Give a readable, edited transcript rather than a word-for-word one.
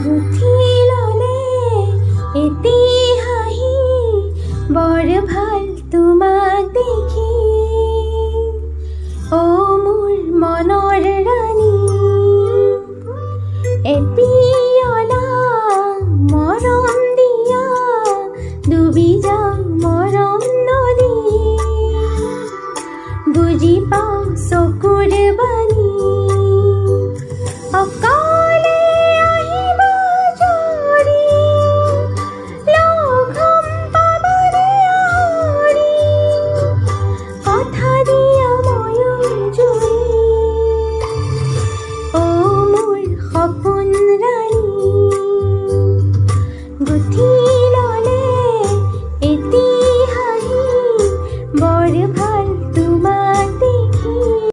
পুথি ললে এটি হাঁহি বৰ ভাল তোমাক দেখি অ মোৰ মনৰ ৰাণী এটি